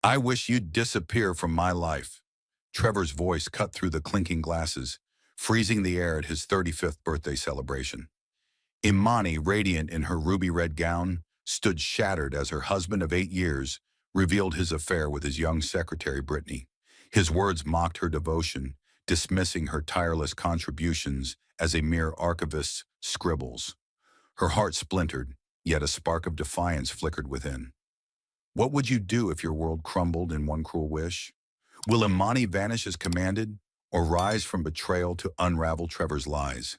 I wish you'd disappear from my life. Trevor's voice cut through the clinking glasses, freezing the air at his 35th birthday celebration. Imani, radiant in her ruby-red gown, stood shattered as her husband of 8 years revealed his affair with his young secretary, Brittany. His words mocked her devotion, dismissing her tireless contributions as a mere archivist's scribbles. Her heart splintered, yet a spark of defiance flickered within. What would you do if your world crumbled in one cruel wish? Will Imani vanish as commanded, or rise from betrayal to unravel Trevor's lies?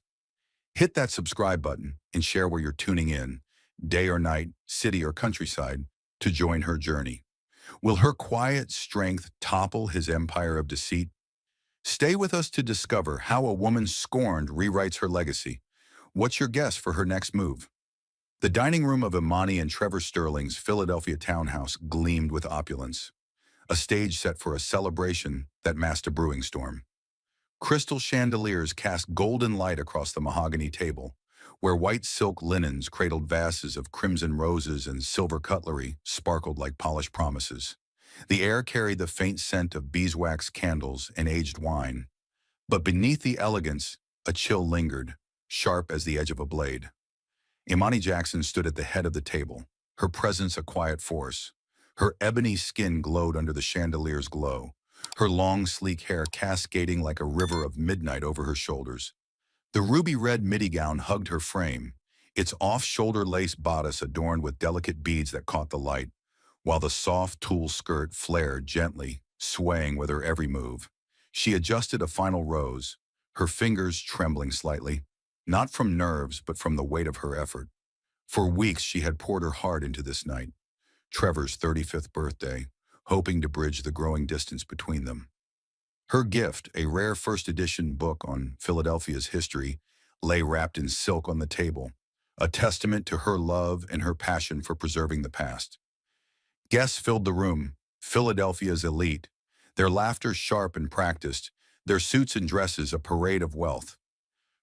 Hit that subscribe button and share where you're tuning in, day or night, city or countryside, to join her journey. Will her quiet strength topple his empire of deceit? Stay with us to discover how a woman scorned rewrites her legacy. What's your guess for her next move? The dining room of Imani and Trevor Sterling's Philadelphia townhouse gleamed with opulence, a stage set for a celebration that masked a brewing storm. Crystal chandeliers cast golden light across the mahogany table, where white silk linens cradled vases of crimson roses and silver cutlery sparkled like polished promises. The air carried the faint scent of beeswax candles and aged wine, but beneath the elegance, a chill lingered, sharp as the edge of a blade. Imani Jackson stood at the head of the table, her presence a quiet force. Her ebony skin glowed under the chandelier's glow, her long, sleek hair cascading like a river of midnight over her shoulders. The ruby-red midi gown hugged her frame, its off-shoulder lace bodice adorned with delicate beads that caught the light, while the soft tulle skirt flared gently, swaying with her every move. She adjusted a final rose, her fingers trembling slightly, not from nerves but from the weight of her effort. For weeks she had poured her heart into this night, Trevor's 35th birthday, hoping to bridge the growing distance between them. Her gift, a rare first edition book on Philadelphia's history, lay wrapped in silk on the table, a testament to her love and her passion for preserving the past. Guests filled the room, Philadelphia's elite, their laughter sharp and practiced, their suits and dresses a parade of wealth.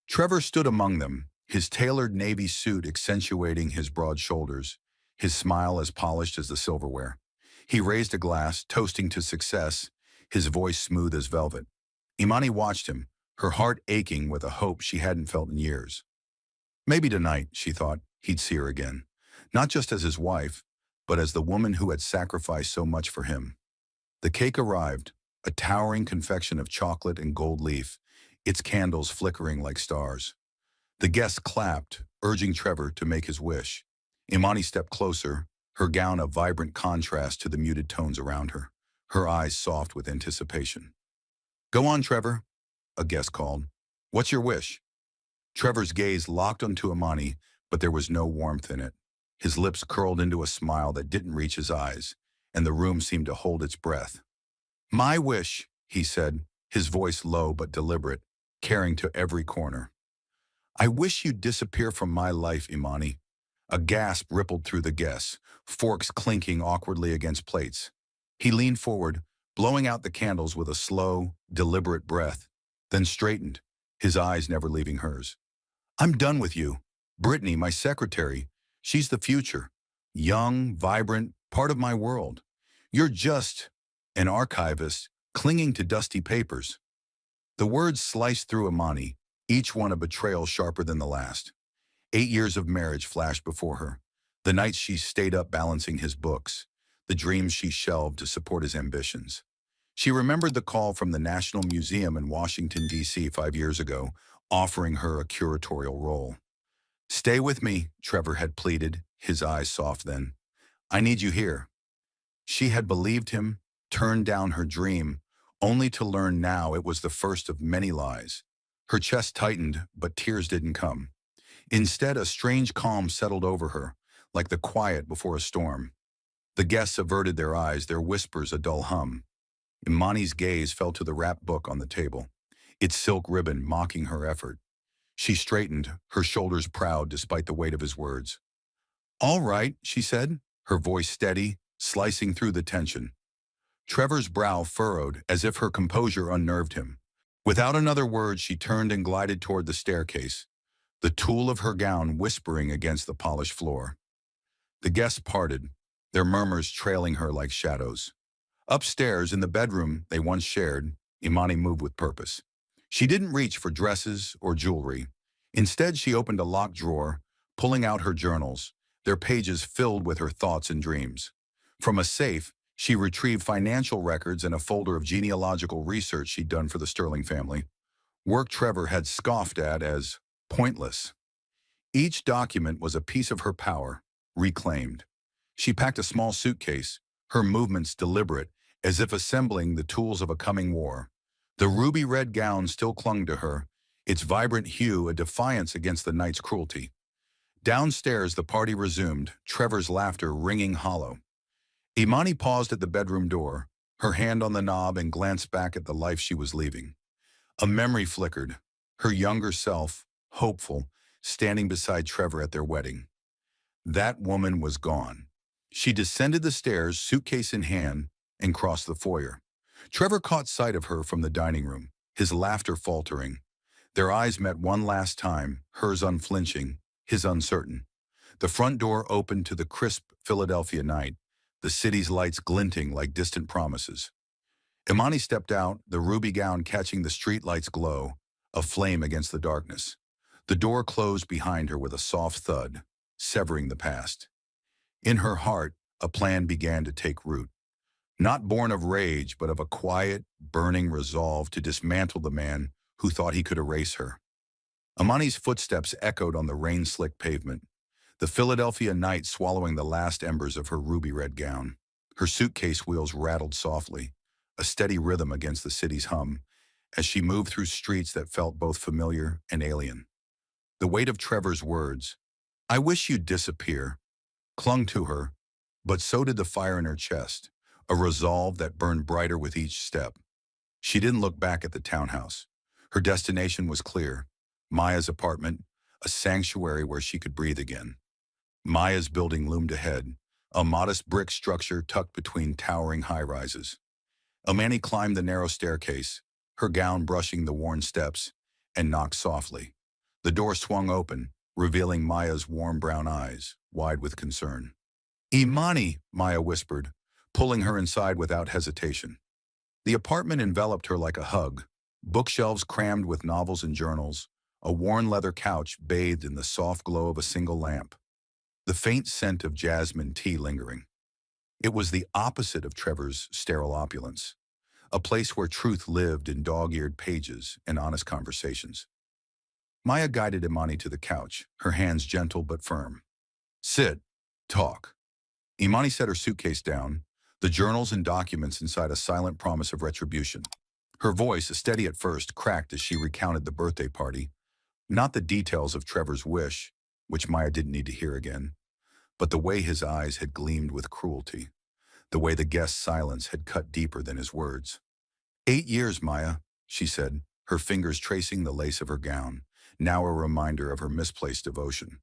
Trevor stood among them, his tailored navy suit accentuating his broad shoulders, his smile as polished as the silverware. He raised a glass, toasting to success, his voice smooth as velvet. Imani watched him, her heart aching with a hope she hadn't felt in years. Maybe tonight, she thought, he'd see her again, not just as his wife, but as the woman who had sacrificed so much for him. The cake arrived, a towering confection of chocolate and gold leaf, its candles flickering like stars. The guests clapped, urging Trevor to make his wish. Imani stepped closer, her gown a vibrant contrast to the muted tones around her, her eyes soft with anticipation. "Go on, Trevor," a guest called. "What's your wish?" Trevor's gaze locked onto Imani, but there was no warmth in it. His lips curled into a smile that didn't reach his eyes, and the room seemed to hold its breath. "My wish," he said, his voice low but deliberate, carrying to every corner. "I wish you'd disappear from my life, Imani." A gasp rippled through the guests, forks clinking awkwardly against plates. He leaned forward, blowing out the candles with a slow, deliberate breath, then straightened, his eyes never leaving hers. "I'm done with you. Brittany, my secretary, she's the future. Young, vibrant, part of my world. You're just an archivist clinging to dusty papers." The words sliced through Imani, each one a betrayal sharper than the last. 8 years of marriage flashed before her, the nights she stayed up balancing his books, the dreams she shelved to support his ambitions. She remembered the call from the National Museum in Washington, D.C. 5 years ago, offering her a curatorial role. "Stay with me," Trevor had pleaded, his eyes soft then. "I need you here." She had believed him, turned down her dream, only to learn now it was the first of many lies. Her chest tightened, but tears didn't come. Instead, a strange calm settled over her, like the quiet before a storm. The guests averted their eyes, their whispers a dull hum. Imani's gaze fell to the wrapped book on the table, its silk ribbon mocking her effort. She straightened, her shoulders proud despite the weight of his words. "All right," she said, her voice steady, slicing through the tension. Trevor's brow furrowed as if her composure unnerved him. Without another word, she turned and glided toward the staircase, the tulle of her gown whispering against the polished floor. The guests parted, their murmurs trailing her like shadows. Upstairs in the bedroom they once shared, Imani moved with purpose. She didn't reach for dresses or jewelry. Instead, she opened a locked drawer, pulling out her journals, their pages filled with her thoughts and dreams. From a safe, she retrieved financial records and a folder of genealogical research she'd done for the Sterling family, work Trevor had scoffed at as pointless. Each document was a piece of her power, reclaimed. She packed a small suitcase, her movements deliberate, as if assembling the tools of a coming war. The ruby-red gown still clung to her, its vibrant hue a defiance against the night's cruelty. Downstairs, the party resumed, Trevor's laughter ringing hollow. Imani paused at the bedroom door, her hand on the knob, and glanced back at the life she was leaving. A memory flickered, her younger self, hopeful, standing beside Trevor at their wedding. That woman was gone. She descended the stairs, suitcase in hand, and crossed the foyer. Trevor caught sight of her from the dining room, his laughter faltering. Their eyes met one last time, hers unflinching, his uncertain. The front door opened to the crisp Philadelphia night, the city's lights glinting like distant promises. Imani stepped out, the ruby gown catching the streetlight's glow, a flame against the darkness. The door closed behind her with a soft thud, severing the past. In her heart, a plan began to take root. Not born of rage, but of a quiet, burning resolve to dismantle the man who thought he could erase her. Imani's footsteps echoed on the rain-slicked pavement, the Philadelphia night swallowing the last embers of her ruby-red gown. Her suitcase wheels rattled softly, a steady rhythm against the city's hum, as she moved through streets that felt both familiar and alien. The weight of Trevor's words, "I wish you'd disappear," clung to her, but so did the fire in her chest, a resolve that burned brighter with each step. She didn't look back at the townhouse. Her destination was clear, Maya's apartment, a sanctuary where she could breathe again. Maya's building loomed ahead, a modest brick structure tucked between towering high-rises. Imani climbed the narrow staircase, her gown brushing the worn steps, and knocked softly. The door swung open, revealing Maya's warm brown eyes, wide with concern. "Imani," Maya whispered, pulling her inside without hesitation. The apartment enveloped her like a hug, bookshelves crammed with novels and journals, a worn leather couch bathed in the soft glow of a single lamp, the faint scent of jasmine tea lingering. It was the opposite of Trevor's sterile opulence, a place where truth lived in dog-eared pages and honest conversations. Maya guided Imani to the couch, her hands gentle but firm. "Sit. Talk." Imani set her suitcase down, the journals and documents inside a silent promise of retribution. Her voice, steady at first, cracked as she recounted the birthday party, not the details of Trevor's wish, which Maya didn't need to hear again, but the way his eyes had gleamed with cruelty, the way the guest's silence had cut deeper than his words. 8 years, Maya," she said, her fingers tracing the lace of her gown, now a reminder of her misplaced devotion.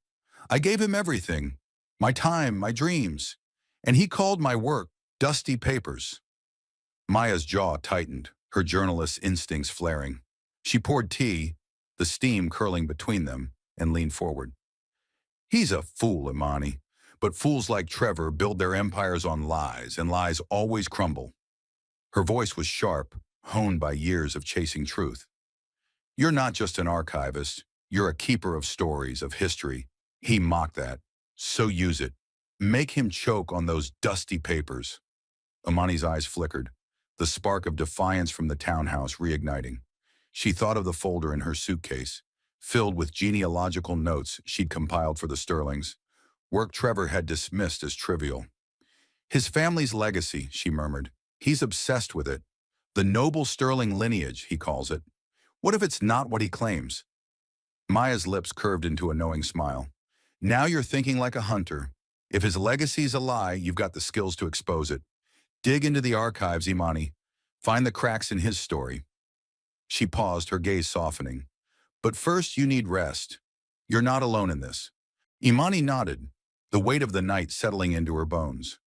"I gave him everything, my time, my dreams, and he called my work dusty papers." Maya's jaw tightened, her journalist's instincts flaring. She poured tea, the steam curling between them, and leaned forward. "He's a fool, Imani, but fools like Trevor build their empires on lies, and lies always crumble." Her voice was sharp, honed by years of chasing truth. "You're not just an archivist, you're a keeper of stories, of history." He mocked that. "So use it. Make him choke on those dusty papers." Imani's eyes flickered, the spark of defiance from the townhouse reigniting. She thought of the folder in her suitcase, filled with genealogical notes she'd compiled for the Sterlings, work Trevor had dismissed as trivial. "His family's legacy," she murmured. "He's obsessed with it. The noble Sterling lineage, he calls it. What if it's not what he claims?" Maya's lips curved into a knowing smile. "Now you're thinking like a hunter. If his legacy's a lie, you've got the skills to expose it. Dig into the archives, Imani. Find the cracks in his story." She paused, her gaze softening. "But first you need rest. You're not alone in this." Imani nodded, the weight of the night settling into her bones.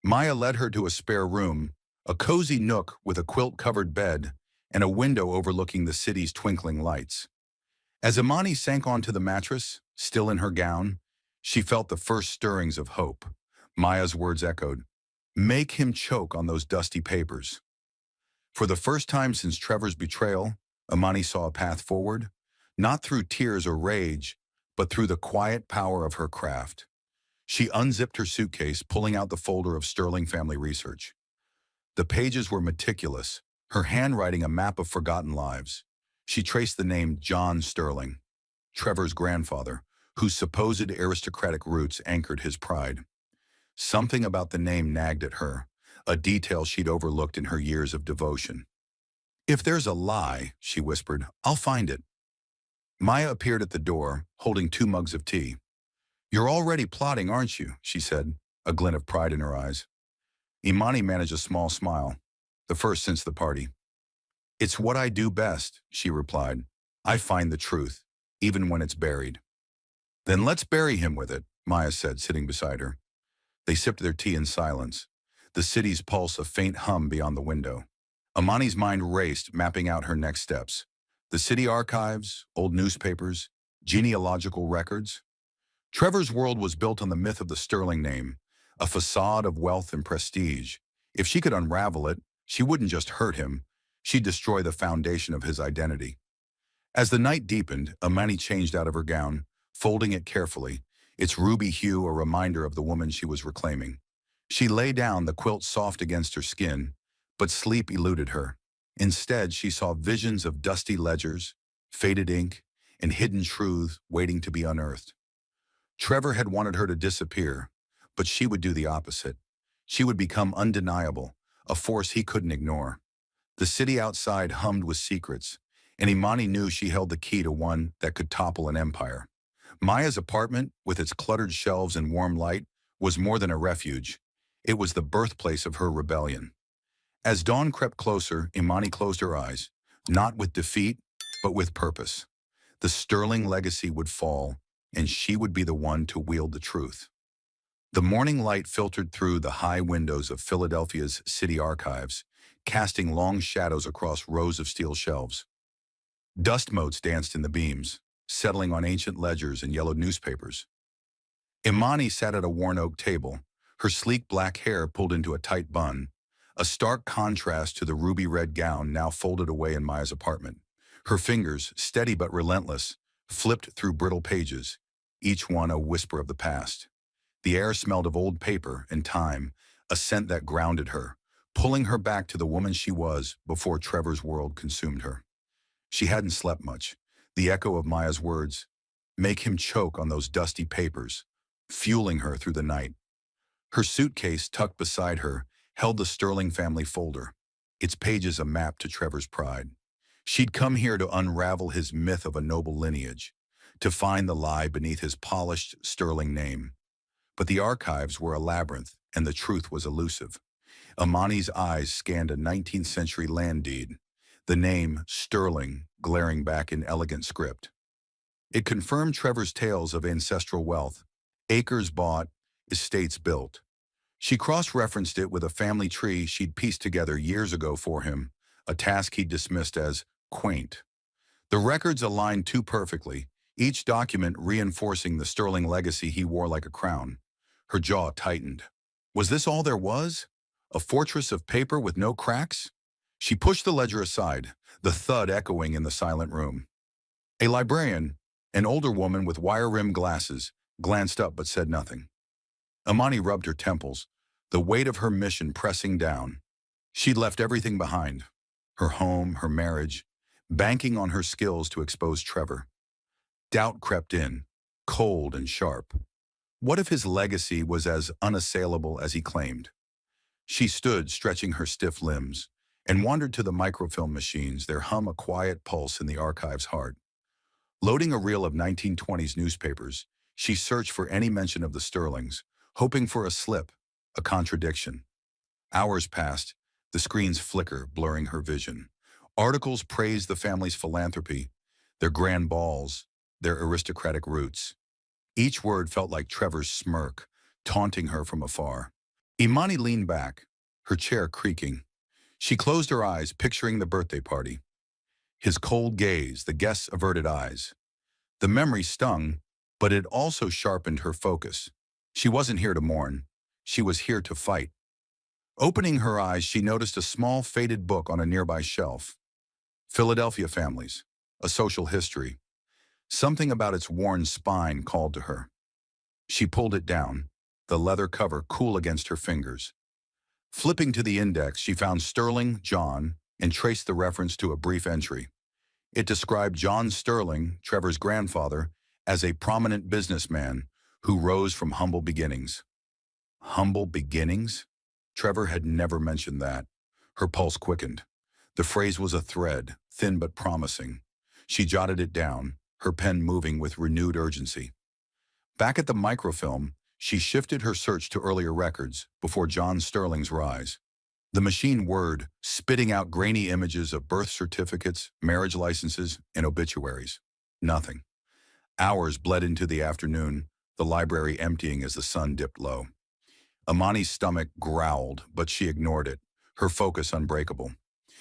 Maya led her to a spare room, a cozy nook with a quilt-covered bed and a window overlooking the city's twinkling lights. As Imani sank onto the mattress, still in her gown, she felt the first stirrings of hope. Maya's words echoed, Make him choke on those dusty papers. For the first time since Trevor's betrayal, Imani saw a path forward, not through tears or rage, but through the quiet power of her craft. She unzipped her suitcase, pulling out the folder of Sterling family research. The pages were meticulous, her handwriting a map of forgotten lives. She traced the name John Sterling, Trevor's grandfather, whose supposed aristocratic roots anchored his pride. Something about the name nagged at her, a detail she'd overlooked in her years of devotion. "If there's a lie," she whispered, "I'll find it." Maya appeared at the door, holding 2 mugs of tea. "You're already plotting, aren't you?" she said, a glint of pride in her eyes. Imani managed a small smile, the first since the party. "It's what I do best," she replied. "I find the truth, even when it's buried." "Then let's bury him with it," Maya said, sitting beside her. They sipped their tea in silence, the city's pulse a faint hum beyond the window. Imani's mind raced, mapping out her next steps. The city archives, old newspapers, genealogical records. Trevor's world was built on the myth of the Sterling name, a facade of wealth and prestige. If she could unravel it, she wouldn't just hurt him, she'd destroy the foundation of his identity. As the night deepened, Imani changed out of her gown, folding it carefully, its ruby hue a reminder of the woman she was reclaiming. She lay down, the quilt soft against her skin, but sleep eluded her. Instead, she saw visions of dusty ledgers, faded ink, and hidden truths waiting to be unearthed. Trevor had wanted her to disappear, but she would do the opposite. She would become undeniable, a force he couldn't ignore. The city outside hummed with secrets, and Imani knew she held the key to one that could topple an empire. Maya's apartment, with its cluttered shelves and warm light, was more than a refuge. It was the birthplace of her rebellion. As dawn crept closer, Imani closed her eyes, not with defeat, but with purpose. The Sterling legacy would fall, and she would be the one to wield the truth. The morning light filtered through the high windows of Philadelphia's city archives, casting long shadows across rows of steel shelves. Dust motes danced in the beams, settling on ancient ledgers and yellowed newspapers. Imani sat at a worn oak table, her sleek black hair pulled into a tight bun, a stark contrast to the ruby-red gown now folded away in Maya's apartment. Her fingers, steady but relentless, flipped through brittle pages, each one a whisper of the past. The air smelled of old paper and time, a scent that grounded her, pulling her back to the woman she was before Trevor's world consumed her. She hadn't slept much. The echo of Maya's words, "Make him choke on those dusty papers," fueling her through the night. Her suitcase, tucked beside her, held the Sterling family folder, its pages a map to Trevor's pride. She'd come here to unravel his myth of a noble lineage, to find the lie beneath his polished Sterling name. But the archives were a labyrinth, and the truth was elusive. Imani's eyes scanned a 19th century land deed, the name Sterling glaring back in elegant script. It confirmed Trevor's tales of ancestral wealth, acres bought, estates built. She cross-referenced it with a family tree she'd pieced together years ago for him, a task he'd dismissed as quaint. The records aligned too perfectly, each document reinforcing the Sterling legacy he wore like a crown. Her jaw tightened. Was this all there was? A fortress of paper with no cracks? She pushed the ledger aside, the thud echoing in the silent room. A librarian, an older woman with wire-rimmed glasses, glanced up but said nothing. Imani rubbed her temples, the weight of her mission pressing down. She'd left everything behind, her home, her marriage, banking on her skills to expose Trevor. Doubt crept in, cold and sharp. What if his legacy was as unassailable as he claimed? She stood, stretching her stiff limbs, and wandered to the microfilm machines, their hum a quiet pulse in the archive's heart. Loading a reel of 1920s newspapers, she searched for any mention of the Sterlings, hoping for a slip, a contradiction. Hours passed, the screens flicker, blurring her vision. Articles praised the family's philanthropy, their grand balls, their aristocratic roots. Each word felt like Trevor's smirk, taunting her from afar. Imani leaned back, her chair creaking. She closed her eyes, picturing the birthday party. His cold gaze, the guests' averted eyes. The memory stung, but it also sharpened her focus. She wasn't here to mourn. She was here to fight. Opening her eyes, she noticed a small faded book on a nearby shelf. Philadelphia Families, A Social History. Something about its worn spine called to her. She pulled it down, the leather cover cool against her fingers. Flipping to the index, she found Sterling John and traced the reference to a brief entry. It described John Sterling, Trevor's grandfather, as a prominent businessman who rose from humble beginnings. Humble beginnings? Trevor had never mentioned that. Her pulse quickened. The phrase was a thread, thin but promising. She jotted it down, her pen moving with renewed urgency. Back at the microfilm, she shifted her search to earlier records before John Sterling's rise. The machine whirred, spitting out grainy images of birth certificates, marriage licenses, and obituaries. Nothing. Hours bled into the afternoon, the library emptying as the sun dipped low. Amani's stomach growled, but she ignored it, her focus unbreakable.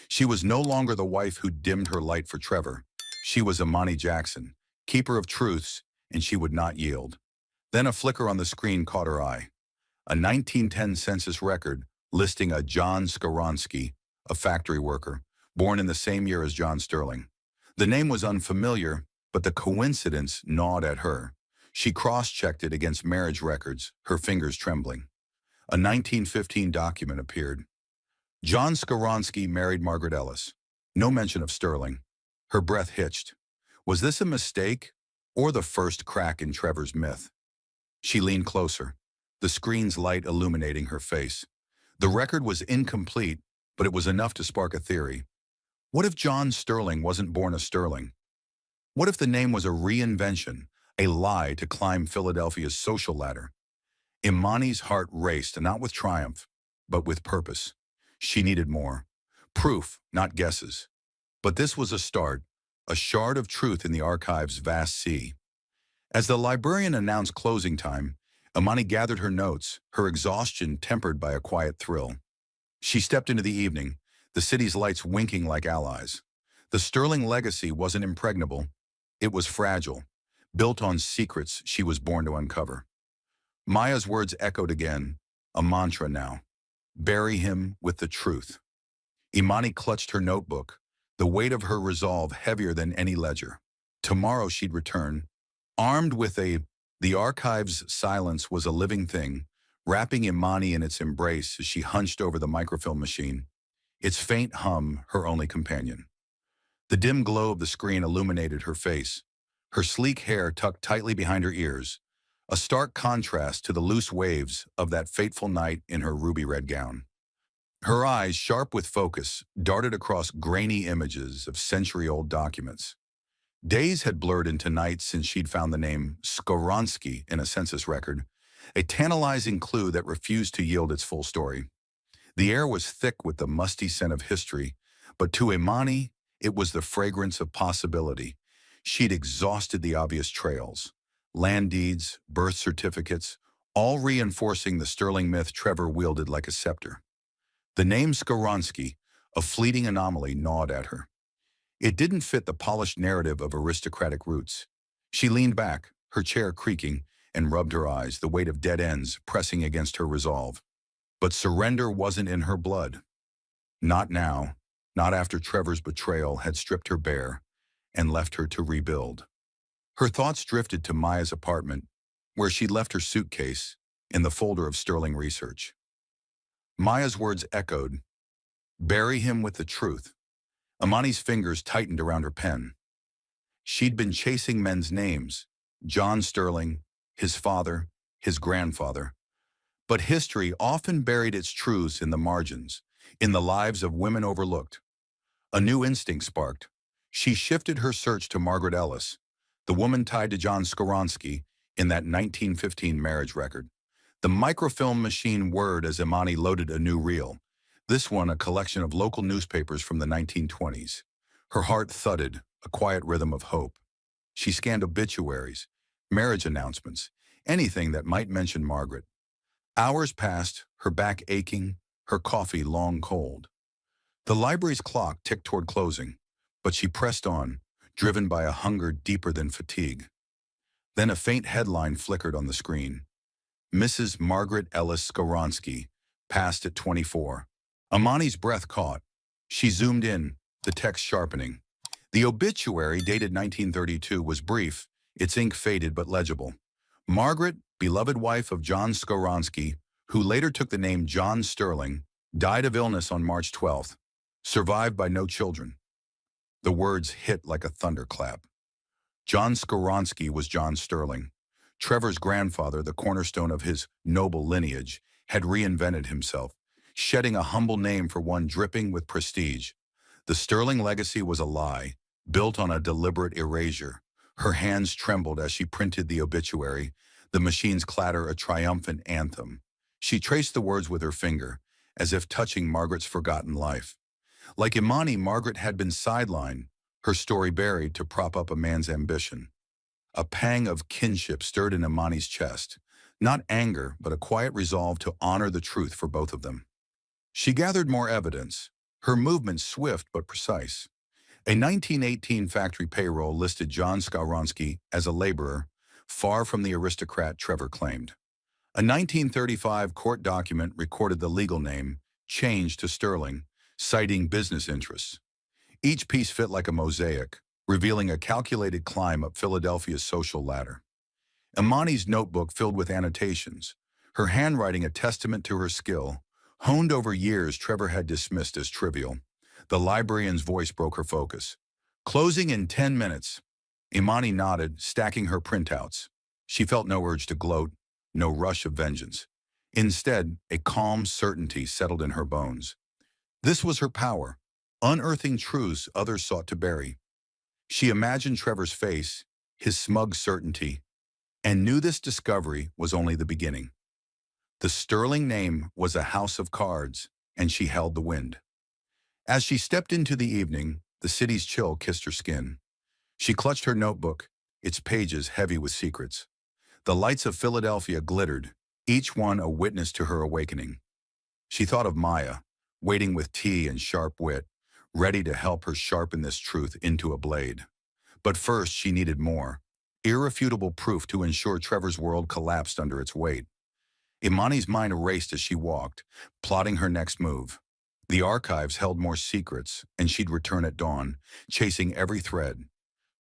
She was no longer the wife who dimmed her light for Trevor. She was Amani Jackson, keeper of truths, and she would not yield. Then a flicker on the screen caught her eye. A 1910 census record listing a John Skoronsky, a factory worker, born in the same year as John Sterling. The name was unfamiliar, but the coincidence gnawed at her. She cross-checked it against marriage records, her fingers trembling. A 1915 document appeared. John Skoronsky married Margaret Ellis. No mention of Sterling. Her breath hitched. Was this a mistake or the first crack in Trevor's myth? She leaned closer, the screen's light illuminating her face. The record was incomplete, but it was enough to spark a theory. What if John Sterling wasn't born a Sterling? What if the name was a reinvention, a lie to climb Philadelphia's social ladder? Imani's heart raced, not with triumph, but with purpose. She needed more. Proof, not guesses. But this was a start, a shard of truth in the archive's vast sea. As the librarian announced closing time, Imani gathered her notes, her exhaustion tempered by a quiet thrill. She stepped into the evening, the city's lights winking like allies. The Sterling legacy wasn't impregnable. It was fragile, built on secrets she was born to uncover. Maya's words echoed again, a mantra now. Bury him with the truth. Imani clutched her notebook, the weight of her resolve heavier than any ledger. Tomorrow she'd return, armed with the archive's silence was a living thing, wrapping Imani in its embrace as she hunched over the microfilm machine, its faint hum her only companion. The dim glow of the screen illuminated her face, her sleek hair tucked tightly behind her ears, a stark contrast to the loose waves of that fateful night in her ruby-red gown. Her eyes, sharp with focus, darted across grainy images of century-old documents. Days had blurred into nights since she'd found the name Skoronsky in a census record, a tantalizing clue that refused to yield its full story. The air was thick with the musty scent of history, but to Imani, it was the fragrance of possibility. She'd exhausted the obvious trails. Land deeds, birth certificates, all reinforcing the Sterling myth Trevor wielded like a scepter. The name Skoronsky, a fleeting anomaly, gnawed at her. It didn't fit the polished narrative of aristocratic roots. She leaned back, her chair creaking, and rubbed her eyes, the weight of dead ends pressing against her resolve. But surrender wasn't in her blood. Not now, not after Trevor's betrayal had stripped her bare and left her to rebuild. Her thoughts drifted to Maya's apartment, where she'd left her suitcase in the folder of Sterling research. Maya's words echoed, "Bury him with the truth." Imani's fingers tightened around her pen. She'd been chasing men's names, John Sterling, his father, his grandfather. But history often buried its truths in the margins, in the lives of women overlooked. A new instinct sparked. She shifted her search to Margaret Ellis, the woman tied to John Skoronsky in that 1915 marriage record. The microfilm machine whirred as Imani loaded a new reel, this one a collection of local newspapers from the 1920s. Her heart thudded, a quiet rhythm of hope. She scanned obituaries, marriage announcements, anything that might mention Margaret. Hours passed, her back aching, her coffee long cold. The library's clock ticked toward closing, but she pressed on, driven by a hunger deeper than fatigue. Then a faint headline flickered on the screen. Mrs. Margaret Ellis Skoronsky, passed at 24. Imani's breath caught. She zoomed in, the text sharpening. The obituary, dated 1932, was brief, its ink faded but legible. Margaret, beloved wife of John Skoronsky, who later took the name John Sterling, died of illness on March 12th, survived by no children. The words hit like a thunderclap. John Skoronsky was John Sterling. Trevor's grandfather, the cornerstone of his noble lineage, had reinvented himself, shedding a humble name for one dripping with prestige. The Sterling legacy was a lie, built on a deliberate erasure. Her hands trembled as she printed the obituary, the machine's clatter a triumphant anthem. She traced the words with her finger, as if touching Margaret's forgotten life. Like Imani, Margaret had been sidelined, her story buried to prop up a man's ambition. A pang of kinship stirred in Imani's chest, not anger, but a quiet resolve to honor the truth for both of them. She gathered more evidence, her movements swift but precise. A 1918 factory payroll listed John Skoronsky as a laborer, far from the aristocrat Trevor claimed. A 1935 court document recorded the legal name, changed to Sterling, citing business interests. Each piece fit like a mosaic, revealing a calculated climb up Philadelphia's social ladder. Imani's notebook filled with annotations, her handwriting a testament to her skill, honed over years Trevor had dismissed as trivial. The librarian's voice broke her focus. Closing in 10 minutes. Imani nodded, stacking her printouts. She felt no urge to gloat, no rush of vengeance. Instead, a calm certainty settled in her bones. This was her power, unearthing truths others sought to bury. She imagined Trevor's face, his smug certainty, and knew this discovery was only the beginning. The Sterling name was a house of cards, and she held the wind. As she stepped into the evening, the city's chill kissed her skin. She clutched her notebook, its pages heavy with secrets. The lights of Philadelphia glittered, each one a witness to her awakening. She thought of Maya, waiting with tea and sharp wit, ready to help her sharpen this truth into a blade. But first she needed more, irrefutable proof to ensure Trevor's world collapsed under its weight. Imani's mind erased as she walked, plotting her next move. The archives held more secrets, and she'd return at dawn, chasing every thread.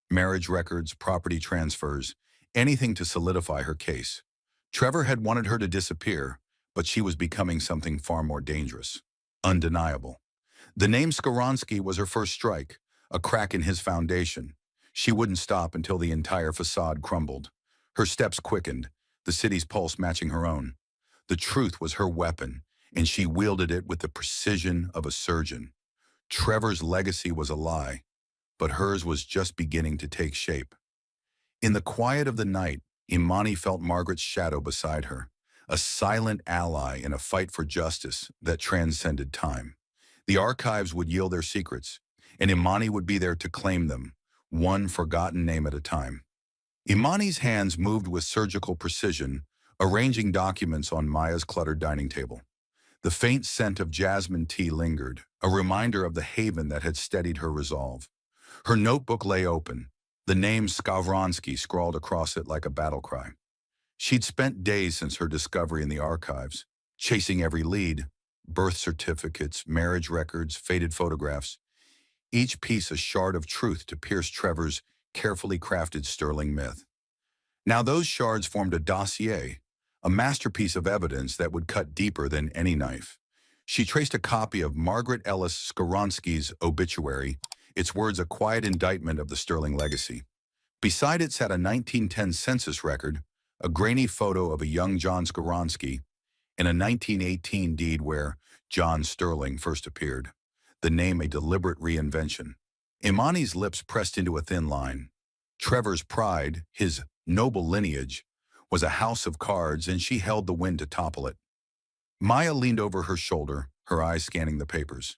Marriage records, property transfers, anything to solidify her case. Trevor had wanted her to disappear, but she was becoming something far more dangerous, undeniable. The name Skoronsky was her first strike, a crack in his foundation. She wouldn't stop until the entire facade crumbled. Her steps quickened, the city's pulse matching her own. The truth was her weapon, and she wielded it with the precision of a surgeon. Trevor's legacy was a lie, but hers was just beginning to take shape. In the quiet of the night, Imani felt Margaret's shadow beside her, a silent ally in a fight for justice that transcended time. The archives would yield their secrets, and Imani would be there to claim them, one forgotten name at a time. Imani's hands moved with surgical precision, arranging documents on Maya's cluttered dining table. The faint scent of jasmine tea lingered, a reminder of the haven that had steadied her resolve. Her notebook lay open, the name Skoronsky scrawled across it like a battle cry. She'd spent days since her discovery in the archives, chasing every lead, birth certificates, marriage records, faded photographs, each piece a shard of truth to pierce Trevor's carefully crafted Sterling myth. Now those shards formed a dossier, a masterpiece of evidence that would cut deeper than any knife. She traced a copy of Margaret Ellis Skoronsky's obituary, its words a quiet indictment of the Sterling legacy. Beside it sat a 1910 census record, a grainy photo of a young John Skoronsky, and a 1918 deed where John Sterling first appeared, the name a deliberate reinvention. Imani's lips pressed into a thin line. Trevor's pride, his noble lineage, was a house of cards, and she held the wind to topple it. Maya leaned over her shoulder, her eyes scanning the papers.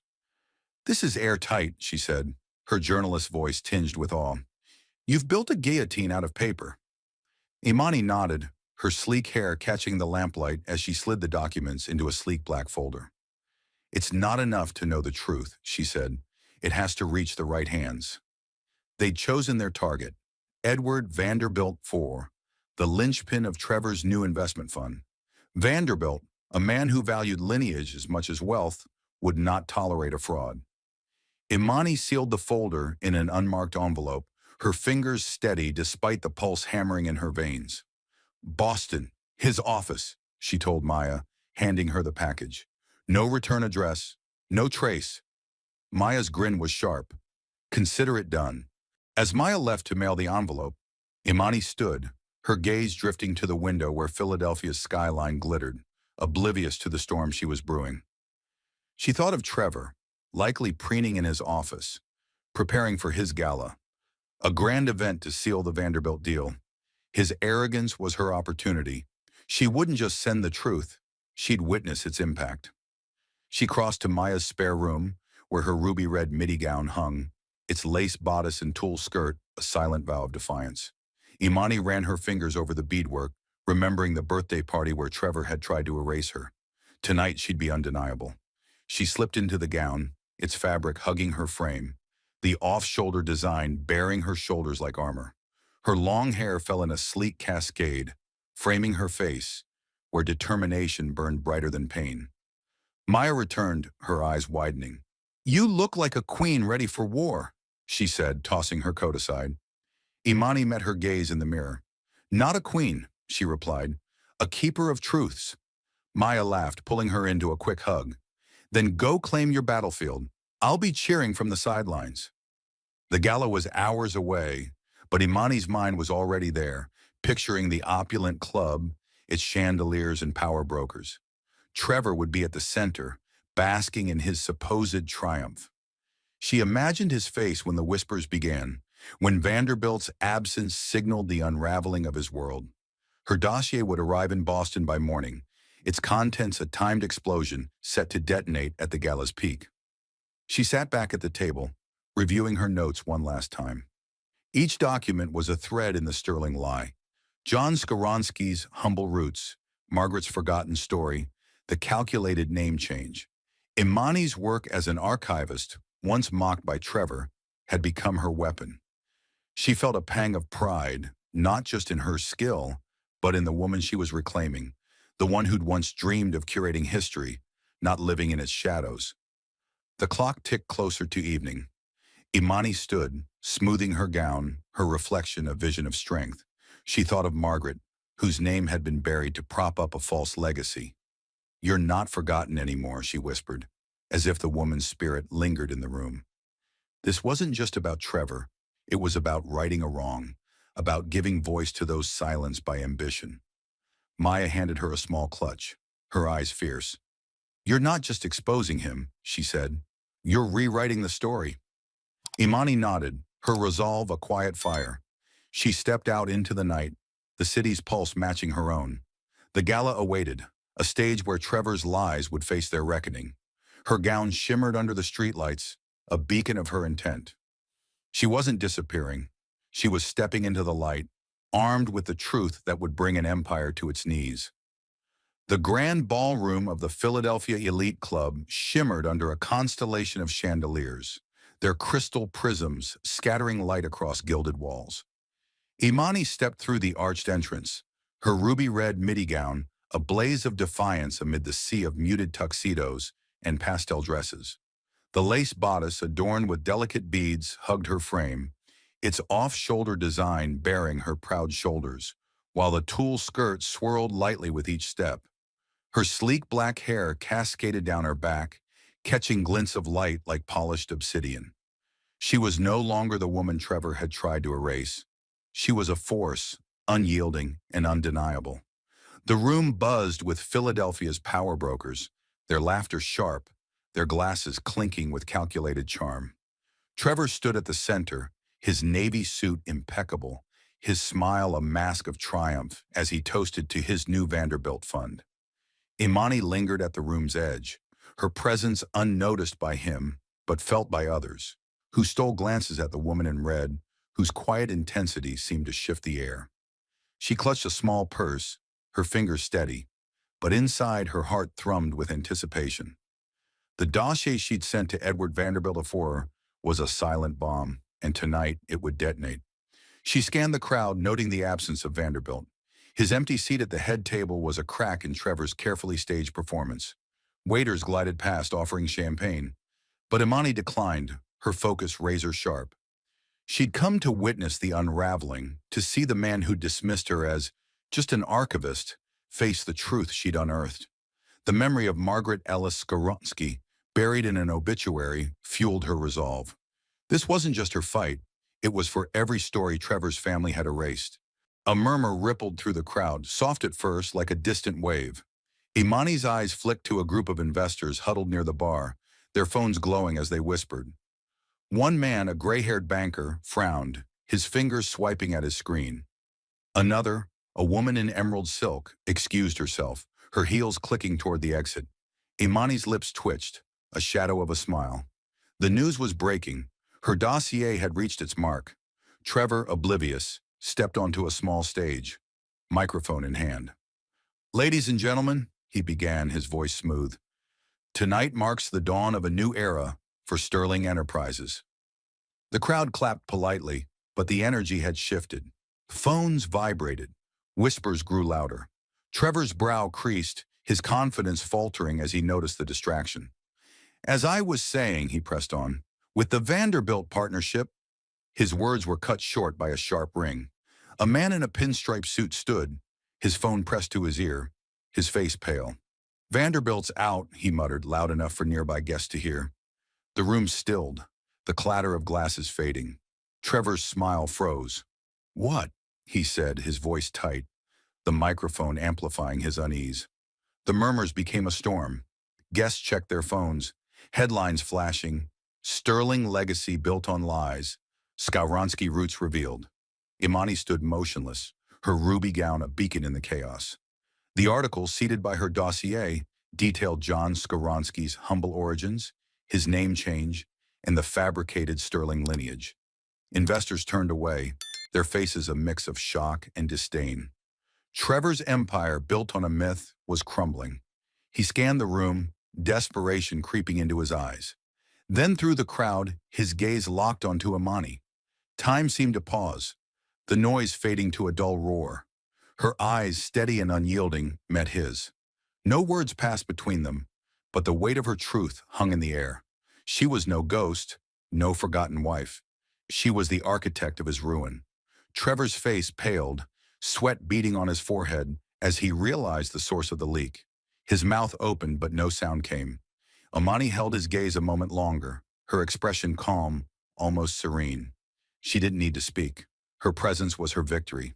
"This is airtight," she said, her journalist's voice tinged with awe. "You've built a guillotine out of paper." Imani nodded, her sleek hair catching the lamplight as she slid the documents into a sleek black folder. "It's not enough to know the truth," she said. "It has to reach the right hands." They'd chosen their target, Edward Vanderbilt IV, the linchpin of Trevor's new investment fund. Vanderbilt, A man who valued lineage as much as wealth would not tolerate a fraud. Imani sealed the folder in an unmarked envelope, her fingers steady despite the pulse hammering in her veins. Boston, his office, she told Maya, handing her the package. No return address, no trace. Maya's grin was sharp. Consider it done. As Maya left to mail the envelope, Imani stood, her gaze drifting to the window where Philadelphia's skyline glittered, oblivious to the storm she was brewing. She thought of Trevor, likely preening in his office, preparing for his gala, a grand event to seal the Vanderbilt deal. His arrogance was her opportunity. She wouldn't just send the truth, she'd witness its impact. She crossed to Maya's spare room, where her ruby-red midi gown hung, its lace bodice and tulle skirt a silent vow of defiance. Imani ran her fingers over the beadwork, remembering the birthday party where Trevor had tried to erase her. Tonight she'd be undeniable. She slipped into the gown, its fabric hugging her frame, the off-shoulder design bearing her shoulders like armor. Her long hair fell in a sleek cascade, framing her face, where determination burned brighter than pain. Maya returned, her eyes widening. "You look like a queen ready for war," she said, tossing her coat aside. Imani met her gaze in the mirror. "Not a queen," she replied. "A keeper of truths." Maya laughed, pulling her into a quick hug. "Then go claim your battlefield. I'll be cheering from the sidelines." The gala was hours away, but Imani's mind was already there, picturing the opulent club, its chandeliers and power brokers. Trevor would be at the center, basking in his supposed triumph. She imagined his face when the whispers began, when Vanderbilt's absence signaled the unraveling of his world. Her dossier would arrive in Boston by morning, its contents a timed explosion set to detonate at the gala's peak. She sat back at the table, reviewing her notes one last time. Each document was a thread in the sterling lie. John Skoronsky's humble roots, Margaret's forgotten story, the calculated name change. Imani's work as an archivist, once mocked by Trevor, had become her weapon. She felt a pang of pride, not just in her skill, but in the woman she was reclaiming, the one who'd once dreamed of curating history, not living in its shadows. The clock ticked closer to evening. Imani stood, smoothing her gown, her reflection a vision of strength. She thought of Margaret, whose name had been buried to prop up a false legacy. "You're not forgotten anymore," she whispered, as if the woman's spirit lingered in the room. This wasn't just about Trevor. It was about righting a wrong, about giving voice to those silenced by ambition. Maya handed her a small clutch, her eyes fierce. "You're not just exposing him," she said. "You're rewriting the story." Imani nodded, her resolve a quiet fire. She stepped out into the night, the city's pulse matching her own. The gala awaited, a stage where Trevor's lies would face their reckoning. Her gown shimmered under the streetlights, a beacon of her intent. She wasn't disappearing. She was stepping into the light, armed with the truth that would bring an empire to its knees. The grand ballroom of the Philadelphia Elite Club shimmered under a constellation of chandeliers, their crystal prisms scattering light across gilded walls. Imani stepped through the arched entrance, her ruby-red midi gown a blaze of defiance amid the sea of muted tuxedos and pastel dresses. The lace bodice, adorned with delicate beads, hugged her frame, its off-shoulder design bearing her proud shoulders, while the tulle skirt swirled lightly with each step. Her sleek black hair cascaded down her back, catching glints of light like polished obsidian. She was no longer the woman Trevor had tried to erase. She was a force, unyielding and undeniable. The room buzzed with Philadelphia's power brokers, their laughter sharp, their glasses clinking with calculated charm. Trevor stood at the center, his navy suit impeccable, his smile a mask of triumph as he toasted to his new Vanderbilt fund. Imani lingered at the room's edge, her presence unnoticed by him, but felt by others, who stole glances at the woman in red, whose quiet intensity seemed to shift the air. She clutched a small purse, her fingers steady, but inside her heart thrummed with anticipation. The dossier she'd sent to Edward Vanderbilt IV was a silent bomb, and tonight it would detonate. She scanned the crowd, noting the absence of Vanderbilt. His empty seat at the head table was a crack in Trevor's carefully staged performance. Waiters glided past offering champagne, but Imani declined, her focus razor-sharp. She'd come to witness the unraveling, to see the man who dismissed her as just an archivist face the truth she'd unearthed. The memory of Margaret Ellis Skoronsky, buried in an obituary, fueled her resolve. This wasn't just her fight, it was for every story Trevor's family had erased. A murmur rippled through the crowd, soft at first, like a distant wave. Imani's eyes flicked to a group of investors huddled near the bar, their phones glowing as they whispered. One man, a gray-haired banker, frowned, his fingers swiping at his screen. Another, a woman in emerald silk, excused herself, her heels clicking toward the exit. Imani's lips twitched, a shadow of a smile. The news was breaking. Her dossier had reached its mark. Trevor, oblivious, stepped onto a small stage, microphone in hand. "Ladies and gentlemen," he began, his voice smooth, "tonight marks the dawn of a new era for Sterling Enterprises." The crowd clapped politely, but the energy had shifted. Phones vibrated. Whispers grew louder. Trevor's brow creased, his confidence faltering as he noticed the distraction. "As I was saying," he pressed on, "with the Vanderbilt partnership—" His words were cut short by a sharp ring. A man in a pinstripe suit stood, his phone pressed to his ear, his face pale. "Vanderbilt's out," he muttered, loud enough for nearby guests to hear. The room stilled, the clatter of glasses fading. Trevor's smile froze. "What?" he said, his voice tight, the microphone amplifying his unease. The murmurs became a storm. Guests checked their phones, headlines flashing, "Sterling legacy built on lies, Skowronski roots revealed." Imani stood motionless, her ruby gown a beacon in the chaos. The article, seated by her dossier, detailed John Skowronski's humble origins, his name change, and the fabricated Sterling lineage. Investors turned away, their faces a mix of shock and disdain. Trevor's empire, built on a myth, was crumbling. He scanned the room, desperation creeping into his eyes. Then through the crowd, his gaze locked onto Imani. Time seemed to pause, the noise fading to a dull roar. Her eyes, steady and unyielding, met his. No words passed between them, but the weight of her truth hung in the air. She was no ghost, no forgotten wife. She was the architect of his ruin. Trevor's face paled, sweat beading on his forehead as he realized the source of the leak. His mouth opened, but no sound came. Imani held his gaze a moment longer, her expression calm, almost serene. She didn't need to speak. Her presence was her victory.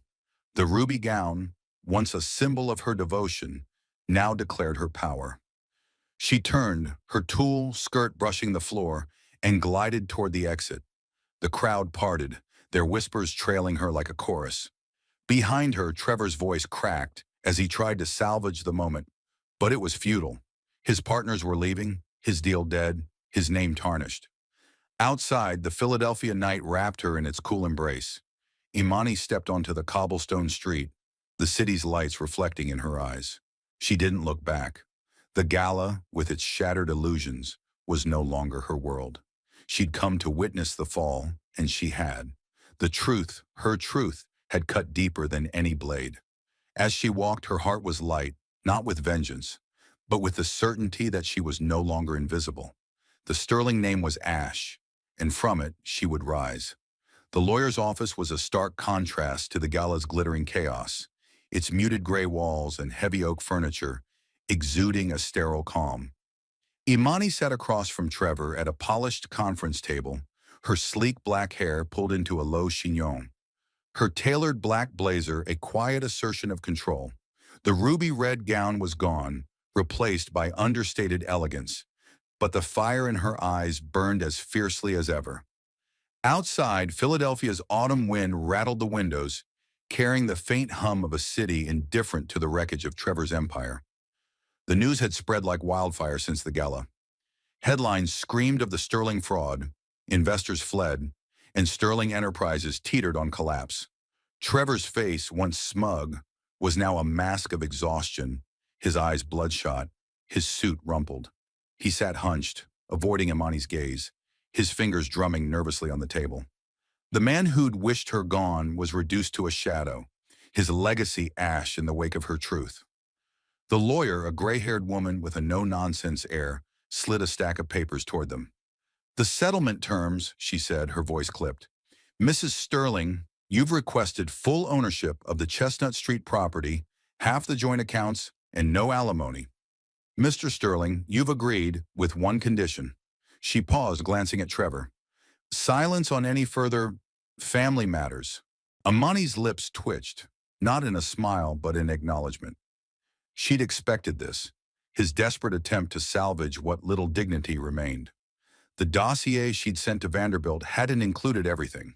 The ruby gown, once a symbol of her devotion, now declared her power. She turned, her tulle skirt brushing the floor, and glided toward the exit. The crowd parted, their whispers trailing her like a chorus. Behind her, Trevor's voice cracked as he tried to salvage the moment, but it was futile. His partners were leaving, his deal dead, his name tarnished. Outside, the Philadelphia night wrapped her in its cool embrace. Imani stepped onto the cobblestone street, the city's lights reflecting in her eyes. She didn't look back. The gala, with its shattered illusions, was no longer her world. She'd come to witness the fall, and she had. The truth, her truth, had cut deeper than any blade. As she walked, her heart was light, not with vengeance, but with the certainty that she was no longer invisible. The Sterling name was ash, and from it she would rise. The lawyer's office was a stark contrast to the gala's glittering chaos, its muted gray walls and heavy oak furniture exuding a sterile calm. Imani sat across from Trevor at a polished conference table, her sleek black hair pulled into a low chignon. Her tailored black blazer a quiet assertion of control. The ruby-red gown was gone, replaced by understated elegance, but the fire in her eyes burned as fiercely as ever. Outside, Philadelphia's autumn wind rattled the windows, carrying the faint hum of a city indifferent to the wreckage of Trevor's empire. The news had spread like wildfire since the gala. Headlines screamed of the Sterling fraud, investors fled, and Sterling Enterprises teetered on collapse. Trevor's face, once smug, was now a mask of exhaustion, his eyes bloodshot, his suit rumpled. He sat hunched, avoiding Imani's gaze, his fingers drumming nervously on the table. The man who'd wished her gone was reduced to a shadow, his legacy ash in the wake of her truth. The lawyer, a gray-haired woman with a no-nonsense air, slid a stack of papers toward them. "The settlement terms," she said, her voice clipped. "Mrs. Sterling, you've requested full ownership of the Chestnut Street property, half the joint accounts, and no alimony. Mr. Sterling, you've agreed with one condition." She paused, glancing at Trevor. "Silence on any further family matters." Amani's lips twitched, not in a smile but in acknowledgement. She'd expected this, his desperate attempt to salvage what little dignity remained. The dossier she'd sent to Vanderbilt hadn't included everything.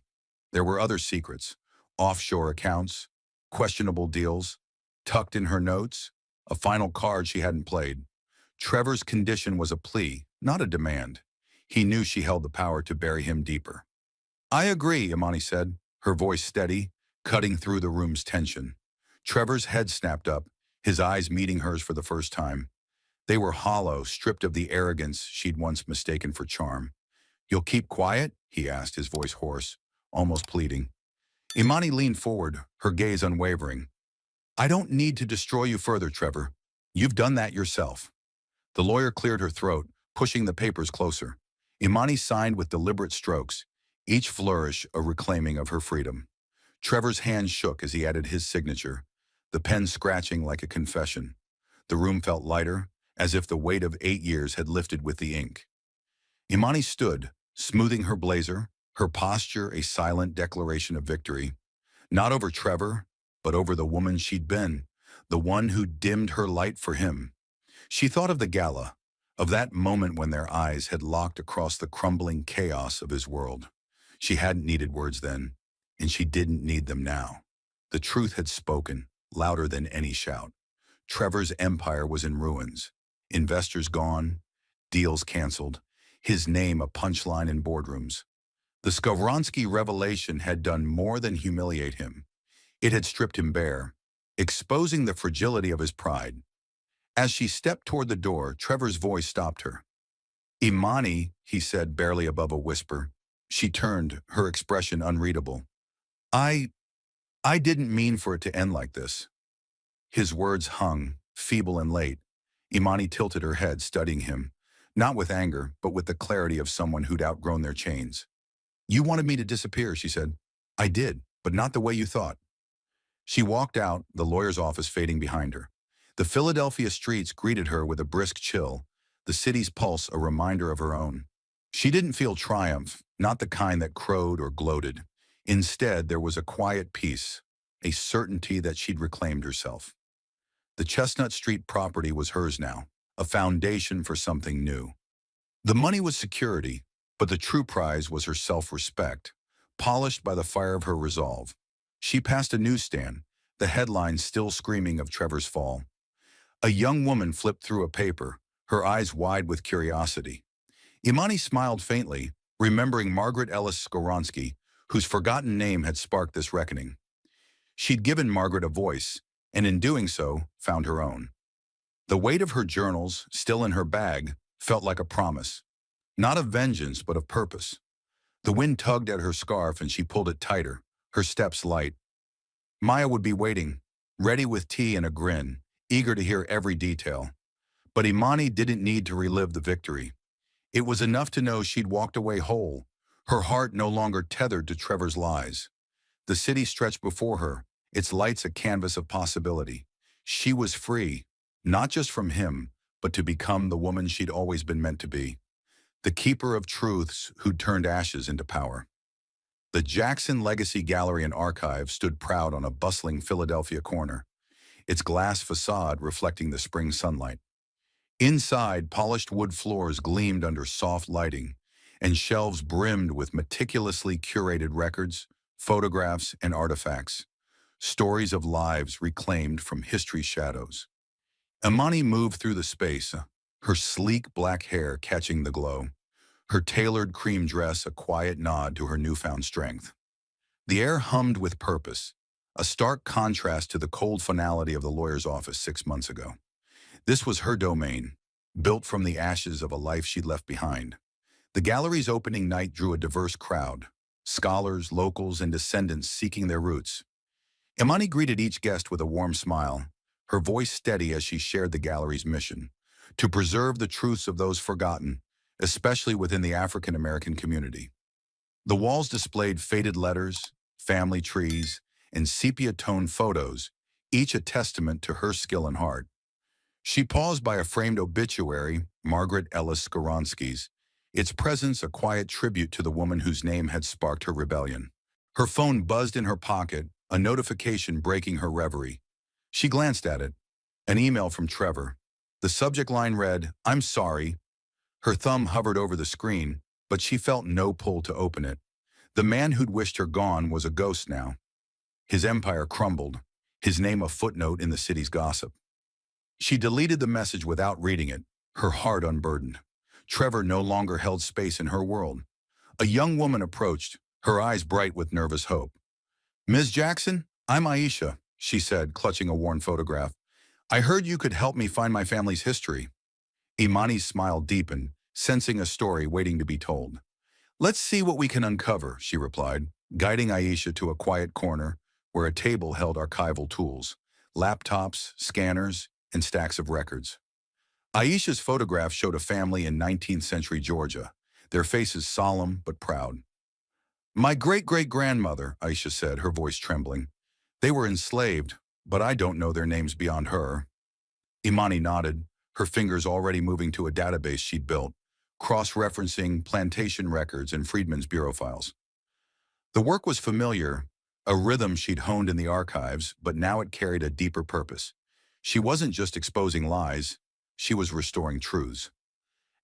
There were other secrets, offshore accounts, questionable deals, tucked in her notes, a final card she hadn't played. Trevor's condition was a plea, not a demand. He knew she held the power to bury him deeper. "I agree," Amani said, her voice steady, cutting through the room's tension. Trevor's head snapped up, his eyes meeting hers for the first time. They were hollow, stripped of the arrogance she'd once mistaken for charm. "You'll keep quiet?" he asked, his voice hoarse, almost pleading. Imani leaned forward, her gaze unwavering. "I don't need to destroy you further, Trevor. You've done that yourself." The lawyer cleared her throat, pushing the papers closer. Imani signed with deliberate strokes, each flourish a reclaiming of her freedom. Trevor's hand shook as he added his signature, the pen scratching like a confession. The room felt lighter, as if the weight of 8 years had lifted with the ink. Imani stood, smoothing her blazer, her posture a silent declaration of victory. Not over Trevor, but over the woman she'd been, the one who dimmed her light for him. She thought of the gala, of that moment when their eyes had locked across the crumbling chaos of his world. She hadn't needed words then, and she didn't need them now. The truth had spoken, louder than any shout. Trevor's empire was in ruins. Investors gone, deals canceled, his name a punchline in boardrooms. The Skowronski revelation had done more than humiliate him. It had stripped him bare, exposing the fragility of his pride. As she stepped toward the door, Trevor's voice stopped her. "Imani," he said, barely above a whisper. She turned, her expression unreadable. I didn't mean for it to end like this." His words hung, feeble and late. Imani tilted her head, studying him, not with anger, but with the clarity of someone who'd outgrown their chains. "You wanted me to disappear," she said. "I did, but not the way you thought." She walked out, the lawyer's office fading behind her. The Philadelphia streets greeted her with a brisk chill, the city's pulse a reminder of her own. She didn't feel triumph, not the kind that crowed or gloated. Instead, there was a quiet peace, a certainty that she'd reclaimed herself. The Chestnut Street property was hers now, a foundation for something new. The money was security, but the true prize was her self-respect, polished by the fire of her resolve. She passed a newsstand, the headlines still screaming of Trevor's fall. A young woman flipped through a paper, her eyes wide with curiosity. Imani smiled faintly, remembering Margaret Ellis Skowronski, whose forgotten name had sparked this reckoning. She'd given Margaret a voice, and in doing so, found her own. The weight of her journals, still in her bag, felt like a promise. Not of vengeance, but of purpose. The wind tugged at her scarf and she pulled it tighter, her steps light. Maya would be waiting, ready with tea and a grin, eager to hear every detail. But Imani didn't need to relive the victory. It was enough to know she'd walked away whole, her heart no longer tethered to Trevor's lies. The city stretched before her, its lights a canvas of possibility. She was free, not just from him, but to become the woman she'd always been meant to be. The keeper of truths who'd turned ashes into power. The Jackson Legacy Gallery and Archive stood proud on a bustling Philadelphia corner, its glass facade reflecting the spring sunlight. Inside, polished wood floors gleamed under soft lighting, and shelves brimmed with meticulously curated records, photographs, and artifacts. Stories of lives reclaimed from history's shadows. Imani moved through the space, her sleek black hair catching the glow, her tailored cream dress a quiet nod to her newfound strength. The air hummed with purpose, a stark contrast to the cold finality of the lawyer's office 6 months ago. This was her domain, built from the ashes of a life she'd left behind. The gallery's opening night drew a diverse crowd, scholars, locals, and descendants seeking their roots. Imani greeted each guest with a warm smile, her voice steady as she shared the gallery's mission, to preserve the truths of those forgotten, especially within the African American community. The walls displayed faded letters, family trees, and sepia-toned photos, each a testament to her skill and heart. She paused by a framed obituary, Margaret Ellis Skowronski's, its presence a quiet tribute to the woman whose name had sparked her rebellion. Her phone buzzed in her pocket, a notification breaking her reverie. She glanced at it. An email from Trevor. The subject line read, "I'm sorry." Her thumb hovered over the screen, but she felt no pull to open it. The man who'd wished her gone was a ghost now. His empire crumbled, his name a footnote in the city's gossip. She deleted the message without reading it, her heart unburdened. Trevor no longer held space in her world. A young woman approached, her eyes bright with nervous hope. "Ms. Jackson, I'm Aisha," she said, clutching a worn photograph. "I heard you could help me find my family's history." Imani's smile deepened, sensing a story waiting to be told. "Let's see what we can uncover," she replied, guiding Aisha to a quiet corner where a table held archival tools, laptops, scanners, and stacks of records. Aisha's photograph showed a family in 19th century Georgia, their faces solemn but proud. "My great-great-grandmother," Aisha said, her voice trembling. "They were enslaved, but I don't know their names beyond her." Imani nodded, her fingers already moving to a database she'd built, cross-referencing plantation records and Freedmen's Bureau files. The work was familiar, a rhythm she'd honed in the archives, but now it carried a deeper purpose. She wasn't just exposing lies, she was restoring truths.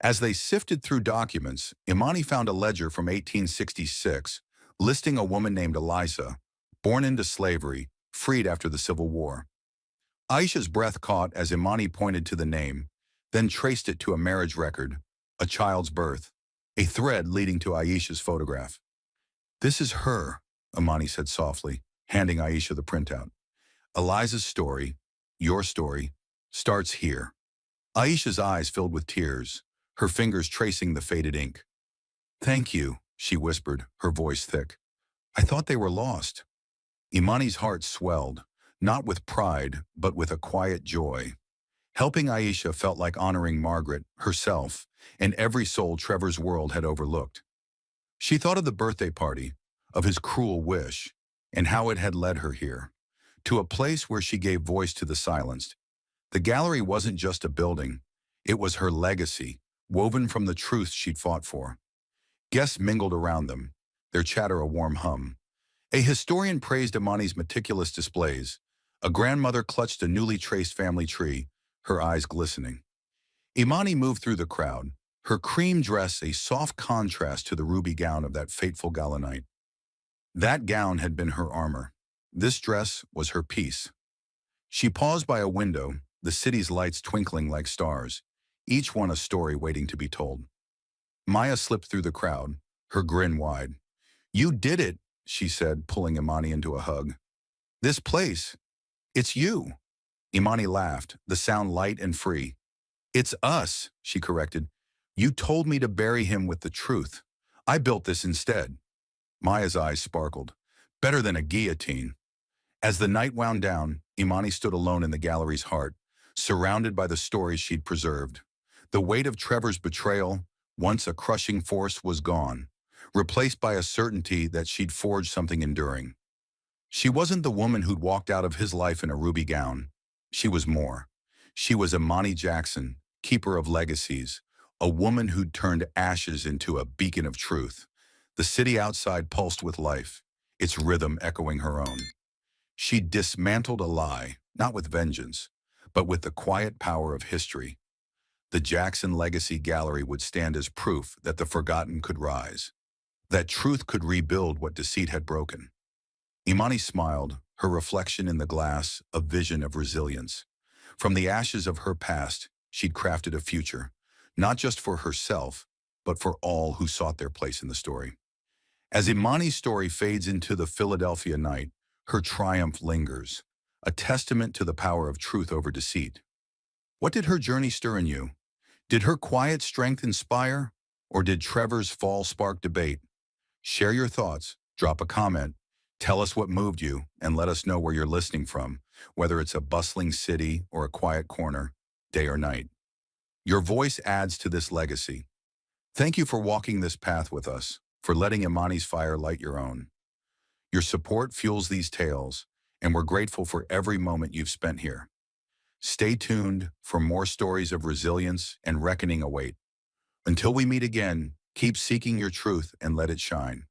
As they sifted through documents, Imani found a ledger from 1866 listing a woman named Eliza, born into slavery, freed after the Civil War. Aisha's breath caught as Imani pointed to the name, then traced it to a marriage record, a child's birth, a thread leading to Aisha's photograph. "This is her," Imani said softly, handing Aisha the printout. "Eliza's story, your story, starts here." Aisha's eyes filled with tears, her fingers tracing the faded ink. "Thank you," she whispered, her voice thick. "I thought they were lost." Imani's heart swelled, not with pride, but with a quiet joy. Helping Aisha felt like honoring Margaret, herself, and every soul Trevor's world had overlooked. She thought of the birthday party, of his cruel wish, and how it had led her here, to a place where she gave voice to the silenced. The gallery wasn't just a building, it was her legacy, woven from the truth she'd fought for. Guests mingled around them, their chatter a warm hum. A historian praised Imani's meticulous displays. A grandmother clutched a newly traced family tree, her eyes glistening. Imani moved through the crowd, her cream dress a soft contrast to the ruby gown of that fateful gala night. That gown had been her armor. This dress was her peace. She paused by a window, the city's lights twinkling like stars, each one a story waiting to be told. Maya slipped through the crowd, her grin wide. "You did it," she said, pulling Imani into a hug. "This place, it's you." Imani laughed, the sound light and free. "It's us," she corrected. "You told me to bury him with the truth. I built this instead." Maya's eyes sparkled. "Better than a guillotine." As the night wound down, Imani stood alone in the gallery's heart, surrounded by the stories she'd preserved. The weight of Trevor's betrayal, once a crushing force, was gone, replaced by a certainty that she'd forged something enduring. She wasn't the woman who'd walked out of his life in a ruby gown. She was more. She was Imani Jackson, keeper of legacies, a woman who'd turned ashes into a beacon of truth. The city outside pulsed with life, its rhythm echoing her own. She dismantled a lie, not with vengeance, but with the quiet power of history. The Jackson Legacy Gallery would stand as proof that the forgotten could rise, that truth could rebuild what deceit had broken. Imani smiled, her reflection in the glass a vision of resilience. From the ashes of her past, she'd crafted a future, not just for herself, but for all who sought their place in the story. As Imani's story fades into the Philadelphia night, her triumph lingers, a testament to the power of truth over deceit. What did her journey stir in you? Did her quiet strength inspire, or did Trevor's fall spark debate? Share your thoughts, drop a comment, Tell us what moved you and let us know where you're listening from, whether it's a bustling city or a quiet corner, day or night. Your voice adds to this legacy. Thank you for walking this path with us, for letting Imani's fire light your own. Your support fuels these tales, and we're grateful for every moment you've spent here. Stay tuned for more stories of resilience and reckoning await. Until we meet again, keep seeking your truth and let it shine.